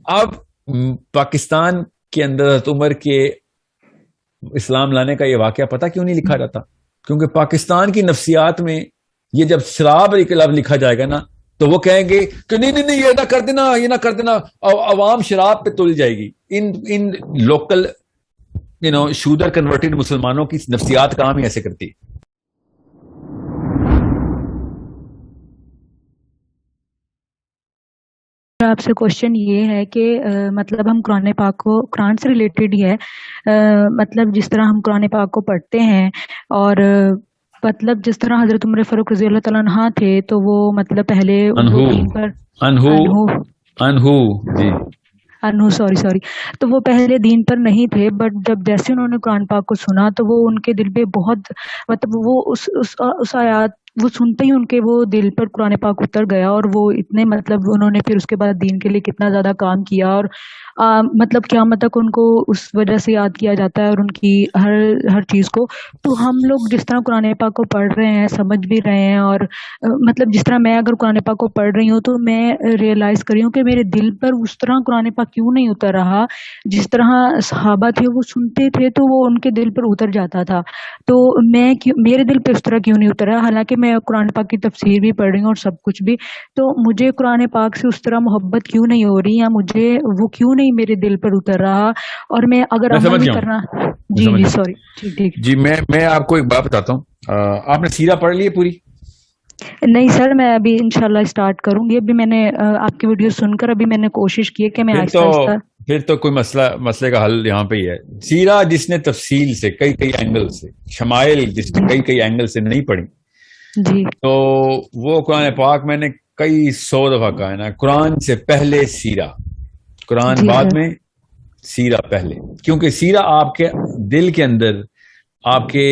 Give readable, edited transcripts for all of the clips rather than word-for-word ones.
اب پاکستان کے اندر حضرت عمر کے اسلام لانے کا یہ واقعہ پتہ کیوں نہیں لکھا جاتا؟ کیونکہ پاکستان کی نفسیات میں یہ جب شراب لفظ لکھا جائے گا نا تو وہ کہیں گے کہ نہیں یہ نہ کر دینا، یہ نہ کر دینا، عوام شراب پہ تل جائے گی. ان لوکل شودر کنورٹڈ مسلمانوں کی نفسیات کام ہی ایسے کرتی. آپ سے کوشچن یہ ہے کہ مطلب ہم قرآن پاک کو قرآن سے ریلیٹڈ ہی ہے، مطلب جس طرح ہم قرآن پاک کو پڑھتے ہیں اور مطلب جس طرح حضرت عمر فاروق رضی اللہ تعالیٰ عنہ تھے تو وہ مطلب پہلے سوری تو وہ پہلے دین پر نہیں تھے، بٹ جب جیسے انہوں نے قرآن پاک کو سنا تو وہ ان کے دل پہ بہت مطلب وہ اس آیات وہ سنتے ہی ان کے وہ دل پر قرآن پاک اتر گیا، اور وہ اتنے مطلب انہوں نے پھر اس کے بعد دین کے لیے کتنا زیادہ کام کیا، اور مطلب قیامت تک ان کو اس وجہ سے یاد کیا جاتا ہے اور ان کی ہر چیز کو. تو ہم لوگ جس طرح قرآن پاک کو پڑھ رہے ہیں، سمجھ بھی رہے ہیں، اور مطلب جس طرح میں اگر قرآن پاک کو پڑھ رہی ہوں تو میں ریئلائز کر رہی ہوں کہ میرے دل پر اس طرح قرآن پاک کیوں نہیں اتر رہا جس طرح صحابہ تھے وہ سنتے تھے تو وہ ان کے دل پر اتر جاتا تھا. تو میرے دل پہ اس طرح کیوں نہیں اتر رہا، حالانکہ میں قرآن پاک کی تفسیر بھی پڑھ رہی ہوں اور سب کچھ بھی. تو مجھے قرآن پاک سے اس طرح محبت کیوں نہیں ہو رہی، یا مجھے وہ کیوں نہیں میرے دل پر اتر رہا، اور میں اگر عمل بھی کرنا. جی سوری ٹھیک جی میں آپ کو ایک بات بتاتا ہوں. آپ نے سیرہ پڑھ لی ہے پوری؟ نہیں سر، میں ابھی انشاءاللہ اسٹارٹ کروں گی. ابھی میں نے آپ کی ویڈیو سن کر ابھی میں نے کوشش کی ہے کہ میں آہستہ آہستہ. پھر تو کوئی مسئلے کا حل یہاں پہ ہی ہے. سیرہ جس نے تفصیل سے کئی اینگل سے، شمائل جس نے کئی اینگل سے نہیں پڑھی جی تو وہ قرآن پاک میں نے کئی 100 دفعہ کہا ہے نا، قرآن سے پہلے سیرہ، قرآن بعد میں سیرہ پہلے. کیونکہ سیرہ آپ کے دل کے اندر، آپ کے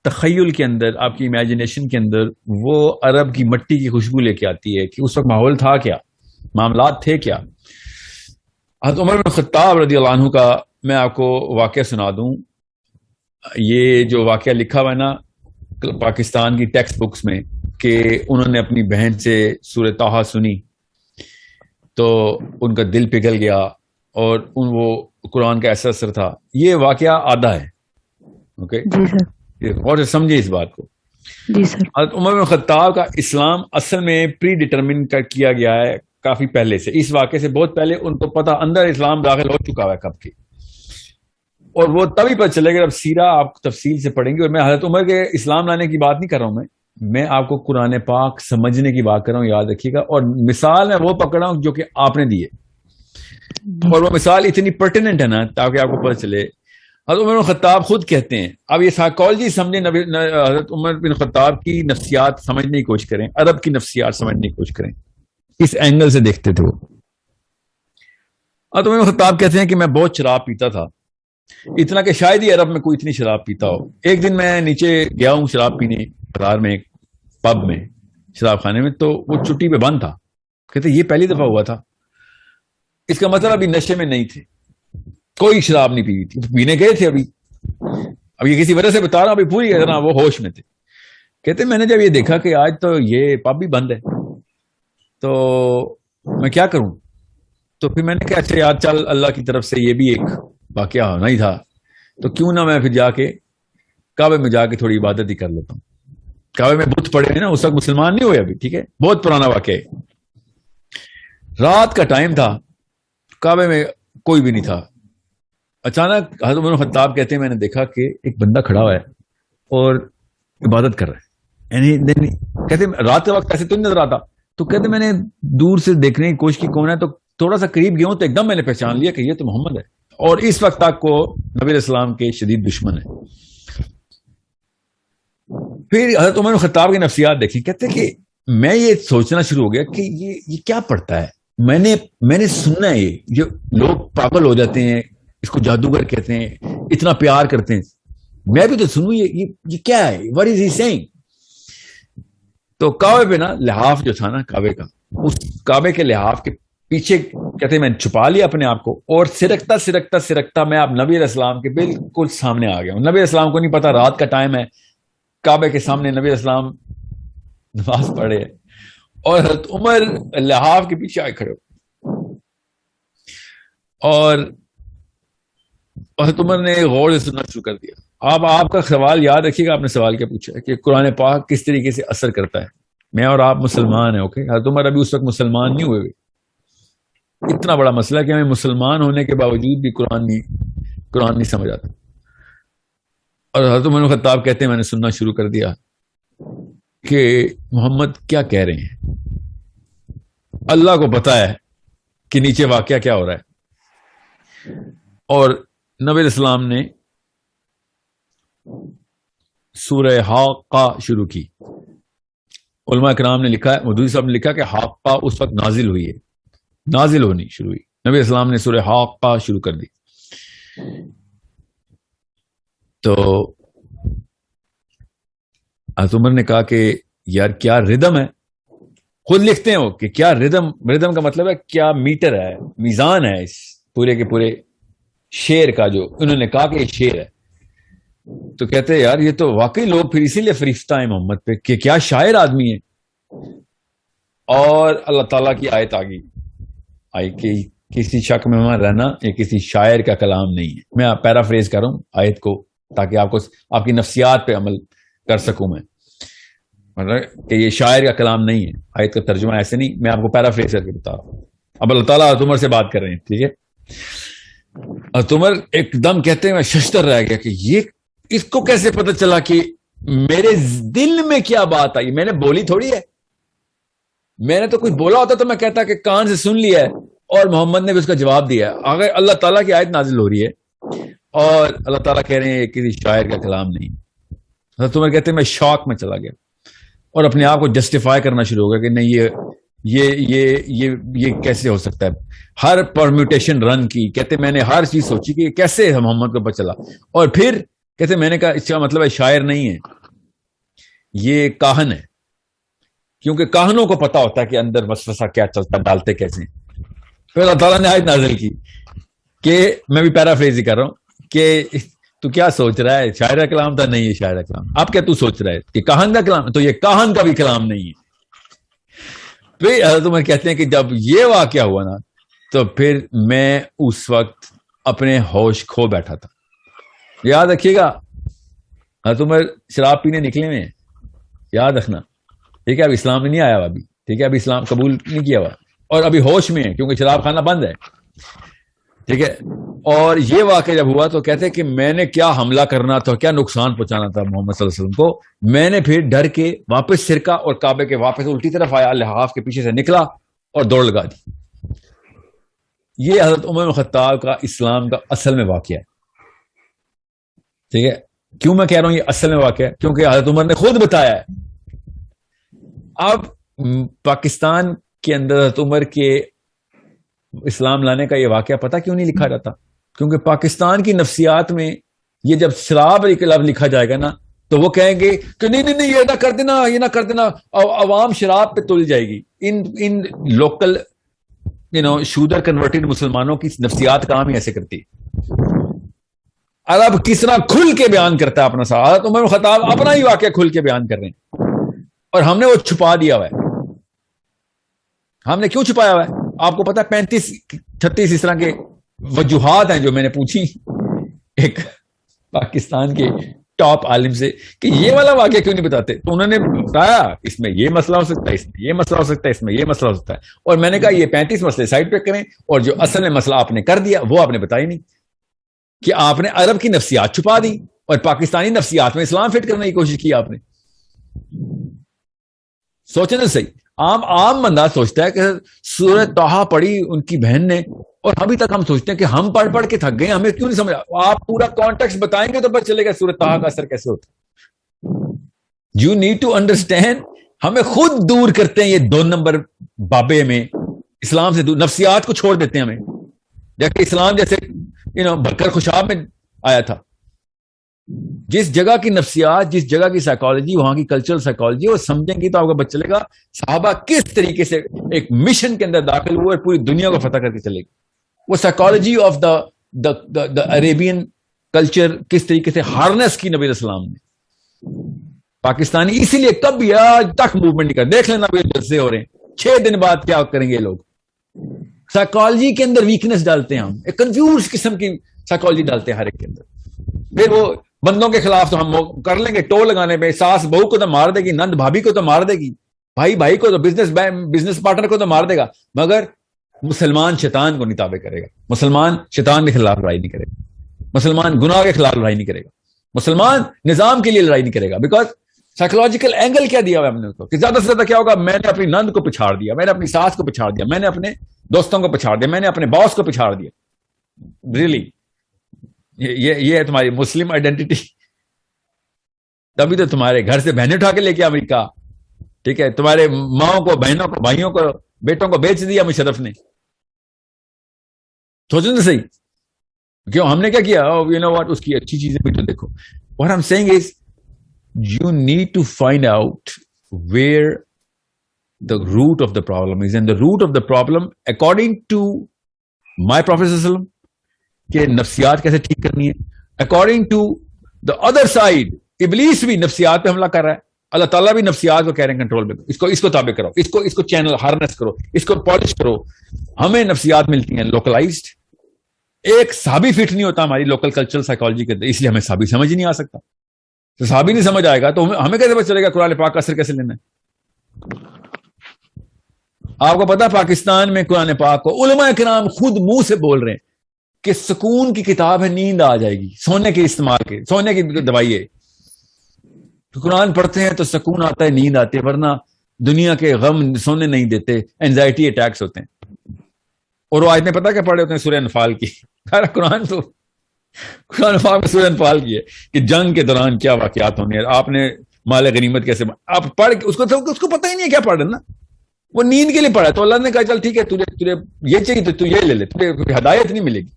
تخیل کے اندر، آپ کی امیجنیشن کے اندر وہ عرب کی مٹی کی خوشبو لے کے آتی ہے کہ اس وقت ماحول تھا کیا، معاملات تھے کیا. حضرت عمر بن خطاب رضی اللہ عنہ کا میں آپ کو واقعہ سنا دوں. یہ جو واقعہ لکھا ہوا ہے نا پاکستان کی ٹیکسٹ بکس میں کہ انہوں نے اپنی بہن سے سورہ طٰہٰ سنی تو ان کا دل پگھل گیا اور وہ قرآن کا ایسا اثر تھا. یہ واقعہ آدھا ہے. اوکے جی سر، اور سمجھے اس بات کو. جی سر. حضرت عمر بن خطاب کا اسلام اصل میں پری ڈٹرمن کیا گیا ہے کافی پہلے سے. اس واقعے سے بہت پہلے ان کو پتہ اندر اسلام داخل ہو چکا ہے کب کی، اور وہ تبھی پتہ چلے گا جب سیرہ آپ تفصیل سے پڑھیں گے. اور میں حضرت عمر کے اسلام لانے کی بات نہیں کر رہا ہوں، میں آپ کو قرآن پاک سمجھنے کی بات کر رہا ہوں، یاد رکھیے گا. اور مثال میں وہ پکڑ رہا ہوں جو کہ آپ نے دی ہے، اور وہ مثال اتنی پرٹیننٹ ہے نا تاکہ آپ کو پتہ چلے. حضرت عمر بن خطاب خود کہتے ہیں، اب یہ سائیکالوجی سمجھیں، حضرت عمر بن خطاب کی نفسیات سمجھنے کی کوشش کریں، عرب کی نفسیات سمجھنے کی کوشش کریں، اس اینگل سے دیکھتے تھے وہ. حضرت عمر بن خطاب کہتے ہیں کہ میں بہت شراب پیتا تھا، اتنا کہ شاید ہی عرب میں کوئی اتنی شراب پیتا ہو. ایک دن میں نیچے گیا ہوں شراب پینے بازار میں، پب میں، شراب خانے میں، تو وہ چٹی پہ بند تھا. کہتے یہ پہلی دفعہ ہوا تھا. اس کا مطلب ابھی نشے میں نہیں تھے، کوئی شراب نہیں پی تھی، پینے گئے تھے. اب یہ کسی وجہ سے بتا رہا ہوں، ابھی پوری طرح وہ ہوش میں تھے. کہتے میں نے جب یہ دیکھا کہ آج تو یہ پب بھی بند ہے تو میں کیا کروں. تو پھر میں نے کہا اچھا یار چل، اللہ کی طرف سے یہ بھی ایک واقعہ ہونا ہی تھا تو کیوں نہ میں پھر جا کے کعبے میں جا کے تھوڑی عبادت ہی کر لیتا ہوں. کعبے میں بت پڑے ہیں نا، اس وقت مسلمان نہیں ہوئے ابھی، ٹھیک ہے، بہت پرانا واقعہ ہے. رات کا ٹائم تھا، کعبے میں کوئی بھی نہیں تھا. اچانک حضرت عمر خطاب کہتے ہیں میں نے دیکھا کہ ایک بندہ کھڑا ہوا ہے اور عبادت کر رہا ہے. یعنی کہتے رات کے وقت ایسے تو نہیں نظر آتا. تو کہتے میں نے دور سے دیکھنے کی کوشش کی کون ہے، تو تھوڑا سا قریب گیا ہوں تو ایک دم میں نے پہچان لیا کہ یہ تو محمد ہے، اور اس وقت تک کو نبی علیہ السلام کے شدید دشمن ہے. پھر حضرت عمر خطاب کی نفسیات دیکھی. کہتے کہ میں یہ سوچنا شروع ہو گیا کہ یہ کیا پڑھتا ہے. میں نے سننا ہے یہ لوگ پاگل ہو جاتے ہیں، اس کو جادوگر کہتے ہیں، اتنا پیار کرتے ہیں، میں بھی تو سنوں یہ کیا ہے، what is he saying. تو کعبے پہ نا لحاف جو تھا نا کعبے کا، اس کعبے کے لحاف کے پیچھے کہتے ہیں میں نے چھپا لیا اپنے آپ کو، اور سرکتا میں آپ نبی علیہ السلام کے بالکل سامنے آ گیا ہوں. نبی علیہ السلام کو نہیں پتا رات کا ٹائم ہے، کعبے کے سامنے نبی علیہ السلام نماز پڑھے اور حضرت عمر لحاف کے پیچھے آئے کھڑے ہو. اور حضرت عمر نے غور سے سننا شروع کر دیا. آپ کا سوال یاد رکھیے گا, آپ نے سوال کیا پوچھا ہے کہ قرآن پاک کس طریقے سے اثر کرتا ہے. میں اور آپ مسلمان ہیں, اوکے. حضرت عمر ابھی اس وقت مسلمان نہیں ہوئے. اتنا بڑا مسئلہ کہ ہمیں مسلمان ہونے کے باوجود بھی قرآن نہیں سمجھ آتا. اور حضرت عمر بن خطاب کہتے ہیں میں نے سننا شروع کر دیا کہ محمد کیا کہہ رہے ہیں. اللہ کو پتا ہے کہ نیچے واقعہ کیا ہو رہا ہے. اور نبی علیہ السلام نے سورہ حاقہ شروع کی. علماء کرام نے لکھا ہے, مودودی صاحب نے لکھا کہ حاقہ اس وقت نازل ہوئی ہے, نازل ہونی شروع ہوئی. نبی علیہ السلام نے سورہ حاقہ شروع کر دی. تو حضرت عمر نے کہا کہ یار کیا ردم ہے. خود لکھتے ہیں وہ کہ کیا ردم کا مطلب ہے کیا میٹر ہے, میزان ہے اس پورے کے پورے شعر کا. جو انہوں نے کہا کہ یہ شعر ہے, تو کہتے ہیں یار یہ تو واقعی لوگ پھر اسی لیے فریفتہ ہیں محمد پہ کہ کیا شاعر آدمی ہے. اور اللہ تعالیٰ کی آیت آئی کہ کسی شک میں وہاں رہنا یہ کسی شاعر کا کلام نہیں ہے. میں پیرافریز کر رہا ہوں آیت کو تاکہ آپ کی نفسیات پہ عمل کر سکوں. میں مطلب کہ یہ شاعر کا کلام نہیں ہے, آیت کا ترجمہ ایسے نہیں, میں آپ کو پیرافریز کر کے بتا رہا ہوں. اب اللہ تعالیٰ حضرت عمر سے بات کر رہے ہیں, ٹھیک ہے. حضرت عمر ایک دم کہتے ہیں میں ششتر رہ گیا کہ یہ اس کو کیسے پتہ چلا کہ میرے دل میں کیا بات آئی. میں نے بولی تھوڑی ہے, میں نے تو کچھ بولا ہوتا تو میں کہتا کہ کان سے سن لیا ہے اور محمد نے بھی اس کا جواب دیا. اگر اللہ تعالیٰ کی آیت نازل ہو رہی ہے اور اللہ تعالیٰ کہہ رہے ہیں یہ کسی شاعر کا کلام نہیں. حضرت عمر کہتے ہیں میں شوق میں چلا گیا اور اپنے آپ کو جسٹیفائی کرنا شروع ہو گیا کہ نہیں یہ کیسے ہو سکتا ہے. ہر پرمیوٹیشن رن کی. کہتے میں نے ہر چیز سوچی کہ کیسے محمد کو پتہ چلا. اور پھر کہتے میں نے کہا اس کا مطلب ہے شاعر نہیں ہے, یہ کاہن ہے. کیونکہ کاہنوں کو پتا ہوتا ہے کہ اندر وسوسہ کیا چلتا ہے, ڈالتے کیسے. پھر اللہ تعالیٰ نے آیت نازل کی کہ میں بھی پیرافریز ہی کر رہا ہوں کہ تو کیا سوچ رہا ہے شاعر کا کلام تھا. نہیں ہے شاعر کا کلام. اب کیا تو سوچ رہا ہے کہ کاہن کا کلام, تو یہ کاہن کا بھی کلام نہیں ہے. پھر حضرت عمر کہتے ہیں کہ جب یہ واقعہ ہوا نا تو پھر میں اس وقت اپنے ہوش کھو بیٹھا تھا. یاد رکھیے گا حضرت عمر شراب پینے نکلے ہوئے ہیں, یاد رکھنا, ٹھیک ہے. اب اسلام میں نہیں آیا ہوا ابھی, ٹھیک ہے, ابھی اسلام قبول نہیں کیا ہوا اور ابھی ہوش میں ہے کیونکہ شراب خانہ بند ہے, ٹھیک ہے. اور یہ واقعہ جب ہوا تو کہتے ہیں کہ میں نے کیا حملہ کرنا تھا, کیا نقصان پہنچانا تھا محمد صلی اللہ علیہ وسلم کو. میں نے پھر ڈر کے واپس سرکا اور کعبے کے واپس الٹی طرف آیا, لحاف کے پیچھے سے نکلا اور دوڑ لگا دی. یہ حضرت عمر بن خطاب کا اسلام کا اصل میں واقعہ ہے, ٹھیک ہے. کیوں میں کہہ رہا ہوں یہ اصل میں واقعہ ہے, کیونکہ حضرت عمر نے خود بتایا ہے. اب پاکستان کے اندر حضرت عمر کے اسلام لانے کا یہ واقعہ پتہ کیوں نہیں لکھا جاتا؟ کیونکہ پاکستان کی نفسیات میں یہ جب شراب کا لفظ لکھا جائے گا نا تو وہ کہیں گے کہ نہیں یہ نہ کر دینا, یہ نہ کر دینا, عوام شراب پہ تل جائے گی. ان لوکل شودر کنورٹڈ مسلمانوں کی نفسیات کام ہی ایسے کرتی. عرب کس طرح کھل کے بیان کرتا ہے اپنا حضرت عمر بن خطاب اپنا ہی واقعہ کھل کے بیان کر رہے ہیں اور ہم نے وہ چھپا دیا ہوا ہے. ہم نے کیوں چھپایا ہوا ہے؟ آپ کو پتا 35-36 اس طرح کے وجوہات ہیں جو میں نے پوچھی ایک پاکستان کے ٹاپ عالم سے کہ یہ والا واقعہ کیوں نہیں بتاتے. تو انہوں نے بتایا اس میں یہ مسئلہ ہو سکتا ہے, اس میں یہ مسئلہ ہو سکتا ہے, اس میں یہ مسئلہ ہو سکتا ہے. اور میں نے کہا یہ 35 مسئلے سائڈ پہ کریں اور جو اصل میں مسئلہ آپ نے کر دیا وہ آپ نے بتایا نہیں کہ آپ نے عرب کی نفسیات چھپا دی اور پاکستانی نفسیات میں اسلام فٹ کرنے کی کوشش کی آپ نے. سوچیں تو صحیح. عام بندہ سوچتا ہے کہ سورۃ طٰہٰ پڑھی ان کی بہن نے اور ابھی تک ہم سوچتے ہیں کہ ہم پڑھ کے تھک گئے, ہمیں کیوں نہیں سمجھا. آپ پورا کانٹیکسٹ بتائیں گے تو پتہ چلے گا سورۃ طٰہٰ کا اثر کیسے ہوتا ہے. You need to understand. ہمیں خود دور کرتے ہیں یہ 2 نمبر بابے میں اسلام سے دور, نفسیات کو چھوڑ دیتے ہیں ہمیں. جبکہ اسلام جیسے بکر خوشاب میں آیا تھا. جس جگہ کی نفسیات, جس جگہ کی سائیکالوجی, وہاں کی کلچرل سائیکالوجی وہ سمجھیں گی تو آپ کو پتہ چلے گا صحابہ کس طریقے سے ایک مشن کے اندر داخل ہوئے اور پوری دنیا کو فتح کر کے چلے گی. وہ psychology of the Arabian culture کس طریقے سے ہارنس کی نبی علیہ السلام نے. پاکستانی اسی لیے کب بھی آج تک موومنٹ نہیں کر. دیکھ لینا جلسے ہو رہے ہیں 6 دن بعد کیا کریں گے لوگ. سائیکالوجی کے اندر ویکنس ڈالتے ہیں ہم, ایک کنفیوز قسم کی سائیکالوجی ڈالتے ہیں ہر ایک کے اندر. پھر وہ بندوں کے خلاف تو ہم کر لیں گے ٹو لگانے پہ, ساس بہو کو تو مار دے گی, نند بھابھی کو تو مار دے گی, بھائی بھائی کو تو بزنس پارٹنر کو تو مار دے گا, مگر مسلمان شیطان کو نہیں تابع کرے گا, مسلمان شیطان کے خلاف لڑائی نہیں کرے گا, مسلمان گناہ کے خلاف لڑائی نہیں کرے گا, مسلمان نظام کے لیے لڑائی نہیں کرے گا. بیکاز سائیکولوجیکل اینگل کیا دیا ہوا ہم نے اس کو کہ زیادہ سے زیادہ کیا ہوگا, میں نے اپنی نند کو پچھاڑ دیا, میں نے اپنی ساس کو پچھاڑ دیا, میں نے اپنے دوستوں کو پچھاڑ دیا, میں نے اپنے باس کو پچھاڑ دیا. ریئلی یہ ہے تمہاری مسلم آئیڈینٹی. تبھی تو تمہارے گھر سے بہنیں اٹھا کے لے کے امریکہ, ٹھیک ہے, تمہارے ماؤں کو, بہنوں کو, بھائیوں کو, بیٹوں کو بیچ دیا مشرف نے. سوچیں تو صحیح, کیوں ہم نے کیا کیا, یو نو واٹ, اس کی اچھی چیزیں بھی تو دیکھو. What I'm saying is you need to find out where the root of the problem is, and the root of the problem according to my Prophet sallallahu alaihi wasallam کہ نفسیات کیسے ٹھیک کرنی ہے, according to the other side ابلیس بھی نفسیات پہ حملہ کر رہا ہے, اللہ تعالیٰ بھی نفسیات کو کہہ رہے ہیں کنٹرول میں, اس کو تابع کرو, اس کو چینل ہارنس کرو, اس کو پالش کرو. ہمیں نفسیات ملتی ہیں لوکلائزڈ, ایک صحابی فٹ نہیں ہوتا ہماری لوکل کلچرل سائیکالوجی کے, اس لیے ہمیں صحابی سمجھ ہی نہیں آ سکتا. تو صحابی نہیں سمجھ آئے گا تو ہمیں کیسے پتہ چلے گا قرآن پاک کا اثر کیسے لینا ہے. آپ کو پتا پاکستان میں قرآن پاک کو علماء کرام خود منہ سے بول رہے ہیں کہ سکون کی کتاب ہے, نیند آ جائے گی, سونے کے استعمال کے, سونے کی دوائی ہے. قرآن پڑھتے ہیں تو سکون آتا ہے, نیند آتی ہے, ورنہ دنیا کے غم سونے نہیں دیتے, اینزائٹی اٹیکس ہوتے ہیں. اور وہ آیتیں پتہ کیا پڑھے ہوتے ہیں سورہ انفال کی. قرآن پاک میں سورہ انفال کی ہے کہ جنگ کے دوران کیا واقعات ہونے ہیں, آپ نے مال غنیمت کیسے, آپ پڑھ اس کو پتہ ہی نہیں ہے کیا پڑھ رہے نا, وہ نیند کے لیے پڑھا. تو اللہ نے کہا چل ٹھیک ہے, تجھے یہ چاہیے تو یہ لے لے, تجھے ہدایت نہیں ملے گی.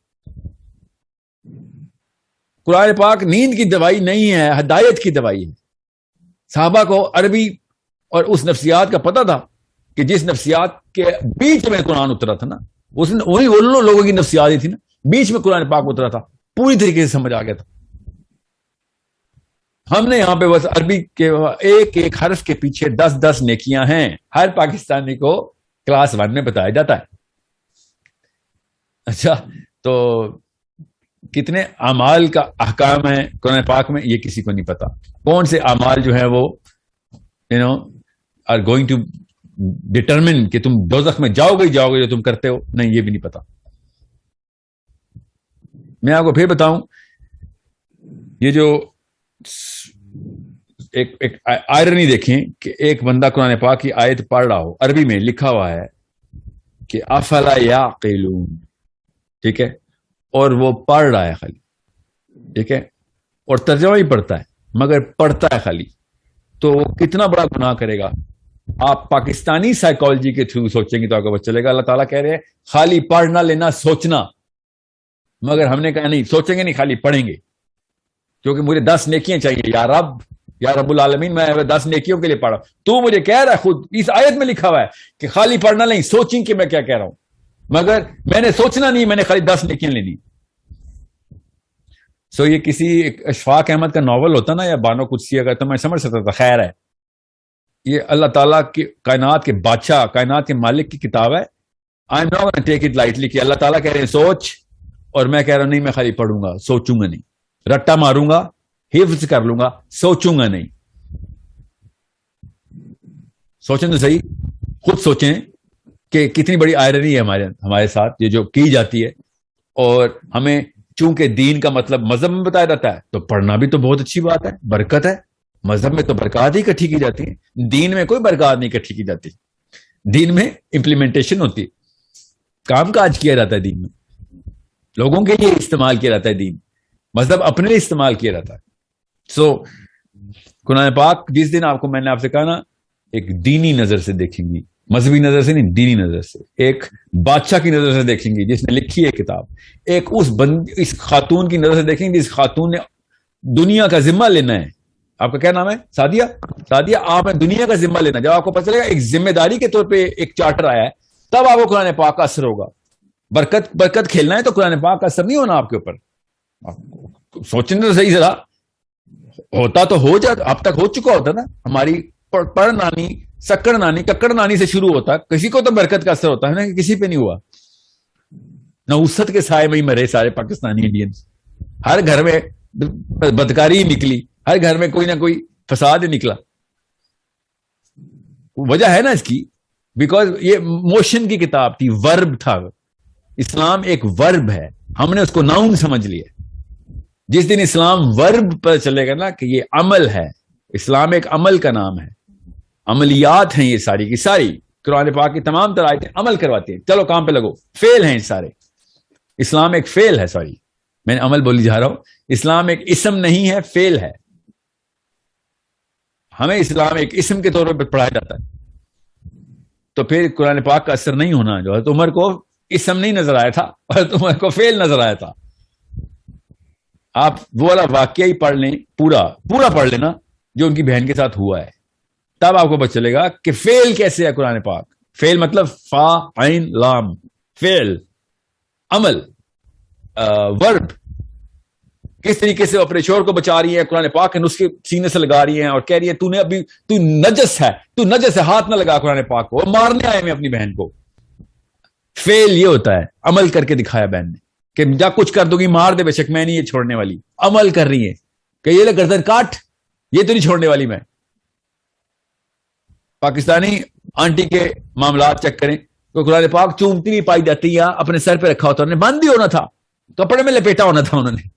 قرآن پاک نیند کی دوائی نہیں ہے, ہدایت کی دوائی ہے. صحابہ کو عربی اور اس نفسیات کا پتہ تھا کہ جس نفسیات کے بیچ میں قرآن اترا تھا نا, وہی ان لوگوں کی نفسیات ہی تھی نا, بیچ میں قرآن پاک اترا تھا, پوری طریقے سے سمجھ آ گیا تھا. ہم نے یہاں پہ بس عربی کے ایک ایک حرف کے پیچھے 10 نیکیاں ہیں, ہر پاکستانی کو کلاس 1 میں بتایا جاتا ہے. اچھا, تو کتنے اعمال کا احکام ہے قرآن پاک میں یہ کسی کو نہیں پتا. کون سے اعمال جو ہیں وہ آر گوئنگ ٹو ڈٹرمن کہ تم دوزخ میں جاؤ گے جو تم کرتے ہو, نہیں یہ بھی نہیں پتا. میں آپ کو پھر بتاؤں, یہ جو ایک آئرنی دیکھیں کہ ایک بندہ قرآن پاک کی آیت پڑھ رہا ہو, عربی میں لکھا ہوا ہے کہ افلا یعقلون, ٹھیک ہے, اور وہ پڑھ رہا ہے خالی, ٹھیک ہے, اور ترجمہ ہی پڑھتا ہے مگر پڑھتا ہے خالی, تو وہ کتنا بڑا گناہ کرے گا. آپ پاکستانی سائیکالوجی کے تھرو سوچیں گے تو آپ کو پتہ چلے گا اللہ تعالیٰ کہہ رہے ہیں خالی پڑھنا لینا سوچنا, مگر ہم نے کہا نہیں, سوچیں گے نہیں, خالی پڑھیں گے, کیونکہ مجھے 10 نیکیاں چاہیے. یا رب العالمین, میں 10 نیکیوں کے لیے پڑھا, تو مجھے کہہ رہا ہے خود اس آیت میں لکھا ہوا ہے کہ خالی پڑھنا نہیں, سوچیں کہ میں کیا کہہ رہا ہوں, مگر میں نے سوچنا نہیں, میں نے خالی 10 نیکیاں لینی. سو یہ کسی اشفاق احمد کا ناول ہوتا نا, یا بانو قدسیہ کا, تو میں سمجھ سکتا تھا خیر ہے. یہ اللہ تعالیٰ کی کائنات کے بادشاہ, کائنات کے مالک کی کتاب ہے. I am not gonna take it lightly کہ اللہ تعالیٰ کہہ رہے ہیں سوچ, اور میں کہہ رہا ہوں نہیں میں خالی پڑھوں گا, سوچوں گا نہیں, رٹا ماروں گا, حفظ کر لوں گا, سوچوں گا نہیں. سوچیں تو صحیح, خود سوچیں کہ کتنی بڑی آئرنی ہے ہمارے ساتھ یہ جو کی جاتی ہے. اور ہمیں چونکہ دین کا مطلب مذہب میں بتایا جاتا ہے, تو پڑھنا بھی تو بہت اچھی بات ہے, برکت ہے. مذہب میں تو برکات ہی اکٹھی کی جاتی ہیں, دین میں کوئی برکات نہیں اکٹھی کی جاتی. دین میں امپلیمنٹیشن ہوتی ہے, کام کاج کیا جاتا ہے دین میں, لوگوں کے لیے استعمال کیا جاتا ہے دین, مذہب اپنے لیے استعمال کیا جاتا ہے. سو قرآن پاک جس دن آپ کو میں نے آپ سے کہا نا ایک دینی نظر سے دیکھیں گی, مذہبی نظر سے نہیں, دینی نظر سے, ایک بادشاہ کی نظر سے دیکھیں گی جس نے لکھی ہے کتاب, ایک اس خاتون کی نظر سے دیکھیں گی جس خاتون نے دنیا کا ذمہ لینا ہے. آپ کا کیا نام ہے؟ سعدیہ, آپ نے دنیا کا ذمہ لینا. جب آپ کو پتہ چلے گا ایک ذمہ داری کے طور پہ ایک چارٹر آیا ہے, تب آپ کو قرآن پاک کا اثر ہوگا. برکت کھیلنا ہے تو قرآن پاک کا اثر نہیں ہونا آپ کے اوپر. سوچیں تو صحیح, ذرا ہوتا تو ہو جاتا, اب تک ہو چکا ہوتا نا. ہماری پڑھ نانی, سکڑ نانی, ککڑ نانی سے شروع ہوتا, کسی کو تو برکت کا اثر ہوتا ہے نا, کہ کسی پہ نہیں ہوا. نوست کے سائے میں ہی مرے سارے پاکستانی انڈینز. ہر گھر میں بدکاری ہی نکلی, ہر گھر میں کوئی نہ کوئی فساد ہی نکلا. وجہ ہے نا اس کی, بیکاز یہ موشن کی کتاب تھی, ورب تھا. اسلام ایک ورب ہے, ہم نے اس کو ناؤن سمجھ لیا. جس دن اسلام ورب پر چلے گا نا کہ یہ عمل ہے, اسلام ایک عمل کا نام ہے, عملیات ہیں یہ ساری کی ساری. قرآن پاک کی تمام تر آیتیں عمل کرواتی ہیں, چلو کام پہ لگو. فعل ہیں سارے. اسلام ایک فعل ہے, سوری میں نے عمل بولی جا رہا ہوں. اسلام ایک اسم نہیں ہے, فعل ہے. ہمیں اسلام ایک اسم کے طور پہ پڑھایا جاتا ہے, تو پھر قرآن پاک کا اثر نہیں ہونا. جو حضرت عمر کو اسم نہیں نظر آیا تھا, حضرت عمر کو فعل نظر آیا تھا. آپ وہ والا واقعہ ہی پڑھ لیں, پورا پڑھ لینا جو ان کی بہن کے ساتھ ہوا ہے, تب آپ کو پتہ چلے گا کہ فعل کیسے ہے قرآن پاک. فعل مطلب فا عین لام, فعل, عمل, ورب. کس طریقے سے اپنے شوہر کو بچا رہی ہے, قرآن پاک کے نسخے سینے سے لگا رہی ہیں اور کہہ رہی ہے تو نجس ہے, ہاتھ نہ لگا قرآن پاک کو. وہ مارنے آئے میں اپنی بہن کو. فعل یہ ہوتا ہے, عمل کر کے دکھایا بہن نے کہ جا کچھ کر دوں گی, مار دے بے شک, میں نہیں یہ چھوڑنے والی. عمل کر رہی ہے کہ یہ لے گردن کاٹ, یہ تو نہیں چھوڑنے والی میں. پاکستانی آنٹی کے معاملات چیک کریں تو قرآن پاک چومتی نہیں پائی جاتی, یا اپنے سر پہ رکھا ہوتا, انہوں نے بند بھی ہونا تھا, کپڑے میں لپیٹا ہونا تھا انہوں نے,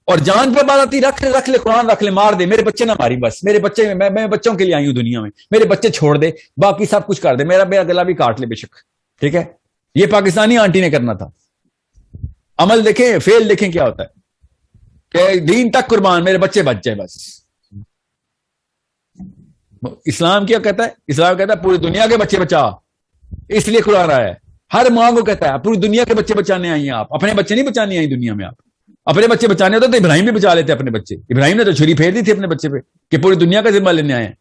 اور جان پہ بات آتی رکھ لے قرآن رکھ لے, مار دے, میرے بچے نہ ماری, بس میرے بچے, میں بچوں کے لیے آئی ہوں دنیا میں, میرے بچے چھوڑ دے, باقی سب کچھ کر دے, میرا گلا بھی کاٹ لے بے شک. ٹھیک ہے, یہ پاکستانی آنٹی نے کرنا تھا. عمل دیکھیں, فعل دیکھیں کیا ہوتا ہے کہ دین تک قربان, میرے بچے بچ جائے بس. اسلام کیا کہتا ہے؟ اسلام کہتا ہے پوری دنیا کے بچے بچا, اس لیے قرآن آیا ہے. ہر ماں کو کہتا ہے پوری دنیا کے بچے بچانے آئی ہیں آپ, اپنے بچے نہیں بچانے آئی دنیا میں. آپ اپنے بچے بچانے ہوتے تو ابراہیم بھی بچا لیتے اپنے بچے. ابراہیم نے تو چھری پھیر دی تھی اپنے بچے پہ کہ پوری دنیا کا ذمہ لینے آئے ہیں.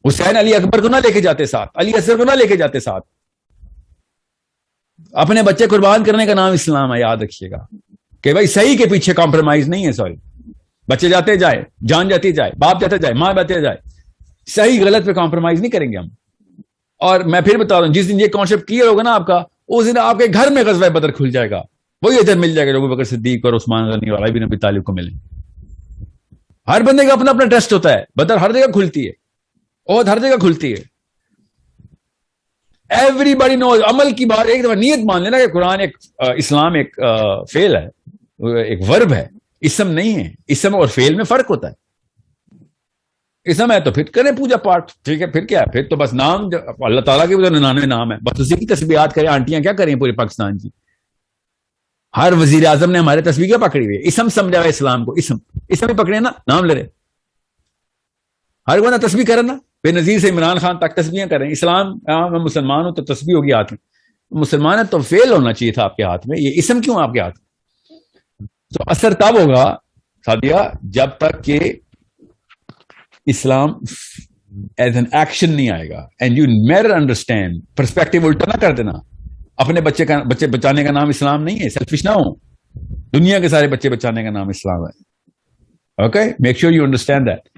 حسین علی اکبر کو نہ لے کے جاتے ساتھ, علی اصغر کو نہ لے کے جاتے ساتھ. اپنے بچے قربان کرنے کا نام اسلام ہے, یاد رکھیے گا کہ بھائی صحیح کے پیچھے کمپرومائز نہیں ہے. سوری, بچے جاتے جائے, جان جاتی جائے, باپ جاتے جائے, ماں جاتے جائے, صحیح غلط پہ کمپرومائز نہیں کریں گے ہم. اور میں پھر بتا رہا ہوں, جس دن یہ کانسیپٹ کلیئر ہوگا نا آپ کا, اس دن آپ کے گھر میں غزوہ بدر کھل جائے گا. وہی ادھر مل جائے گا جو ابو بکر صدیق اور عثمان غنی اور علی بن ابی طالب کو ملے. ہر بندے کا اپنا اپنا ٹیسٹ ہوتا ہے. بدر ہر جگہ کھلتی ہے, عہد ہر جگہ کھلتی ہے. ایوری باڈی نوز. عمل کی بات ایک دفعہ نیت مان لینا کہ قرآن ایک اسلام ایک فعل ہے, ایک ورب ہے, اسم نہیں ہے. اسم اور فعل میں فرق ہوتا ہے. اسم ہے تو پھر کریں پوجا پاٹ, ٹھیک ہے, پھر کیا ہے, پھر تو بس نام اللہ تعالیٰ کے 99 نام ہے, بس اسی کی تسبیحات کریں. آنٹیاں کیا کریں پورے پاکستان کی, ہر وزیر اعظم نے ہمارے تسبیح کیا پکڑی ہوئی ہے, اسم سمجھا ہوا اسلام کو, اسم ہی پکڑے نا, نام لے رہے. ہر بندہ تسبیح کرے نا, بے نظیر سے عمران خان تک تسبیحیں کریں. اسلام, میں مسلمان ہوں تو تسبیح ہوگی ہاتھ میں, مسلمان ہے تو فعل ہونا چاہیے تھا آپ کے ہاتھ میں, یہ اسم کیوں آپ کے ہاتھ میں؟ تو اثر تب ہوگا سادیا جب تک کہ اسلام ایز این ایکشن نہیں آئے گا. And you never understand, perspective الٹا نہ کر دینا. اپنے بچے بچانے کا نام اسلام نہیں ہے, سیلفش نہ ہو. دنیا کے سارے بچے بچانے کا نام اسلام ہے. Okay, make sure you understand that.